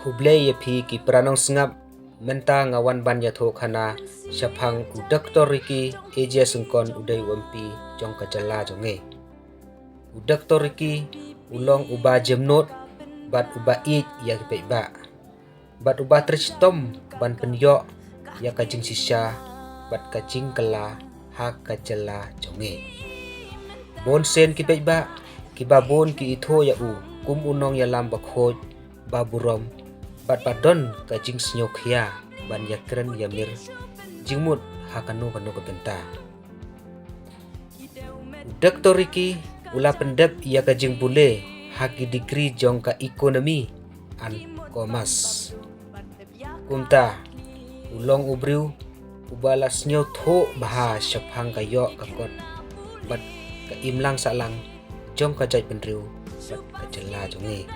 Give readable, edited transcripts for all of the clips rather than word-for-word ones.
Hublay ya phi ki pranong sngap menta ngawan ban ya tho khana shaphang udak tor riki eja sungkon udai wampi jong kajala jonge udak tor riki ulong uba jemnot bat uba ik ya pe ba bat uba tristom ban penyo ya kajing sisa bat kajing kala ha kajala jonge bon sen ki pe ba ki babon ki itho ya u kum unong ya lam bakhoj baburom bat padon kajing senyokya ban yakren yamir jingmut hakanu kanu kebenta udak toriki ula pendep ia kajing bule haki degree jong ka ekonomi an komas kumta ulong ubriu ubalas nyo tho baha shaphang kayo kakot bat ka imlang salang jong ka jai penriu bat kajela jonge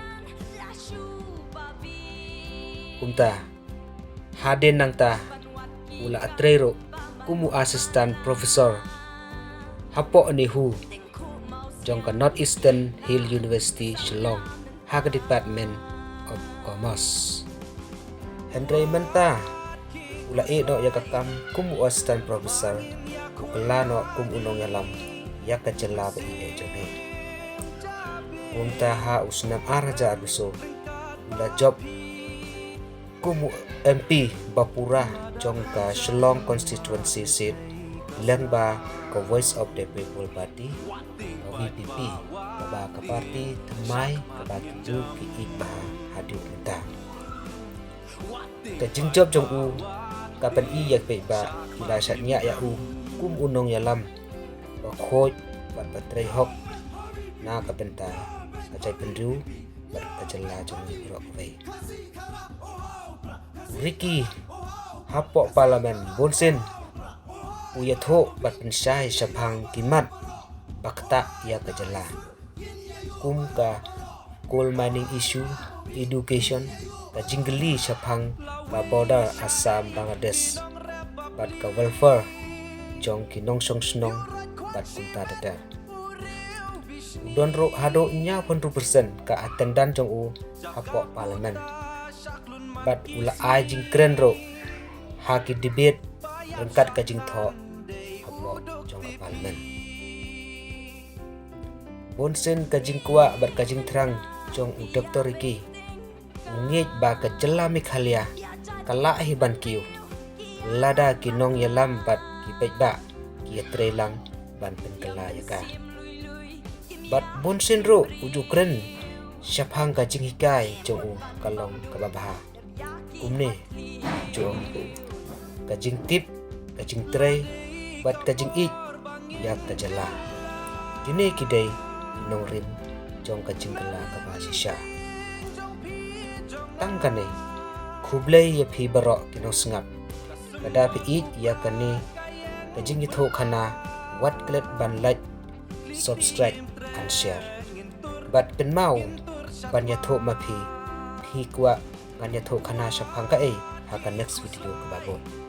kumta haden nang ta ula atrero kumu asistan profesor hapo ni hu jong ka Northeastern Hill University Shillong hak department of commerce Henry menta ula do ya kakam kumu asistan profesor kukela no kum unong yalam ya kajela ba ile jone kumta ha usnam araja abuso ula job kumu MP Bapura jong ka Shillong constituency seat lengba ka Voice of the People Party ka VPP ba ka party temai ka ba tu ki iba hadu kita ka jingjob jong u ka pen I yak pe ba ila satnya ya u kum unong yalam ba khoj ba patrei hok na ka penta ka chai penru ba ka jela jong ni ro ve Ricky hapok parlimen bonsen uyatho bat pensai shaphang kimat bakta ya kajala kum ka coal mining issue education ka jinggeli shaphang ka border Assam Bangladesh bat ka welfare jong kinong song snong bat kunta dada udon ro hado nya 100% ka attendan jong u hapok parlimen bat ula ai jing kren ro haki debate rengkat ka jing tho hapok jong parlimen bonsen ka jing kwa bat ka jing terang jong u doktor iki ngej ba ka jela mikhalia kala hiban kiu lada kinong yalam bat ki pej ba ki trelang ban pen kala yaka bat bonsen ro uju kren shaphang ka jing hikai jong u kalong ka babaha kumne jong kajing tip kajing tray bat kajing ik yak kajala kini kidai nongrin jong kajing kala kabasisha tangkane khublai ya phi baro kino sngap kada pi ik ya kane kajing itho khana wat klet ban like subscribe and share bat pen mau ban ya tho ma phi kwa ban ya tho khana shaphang ka hakan next video ke babon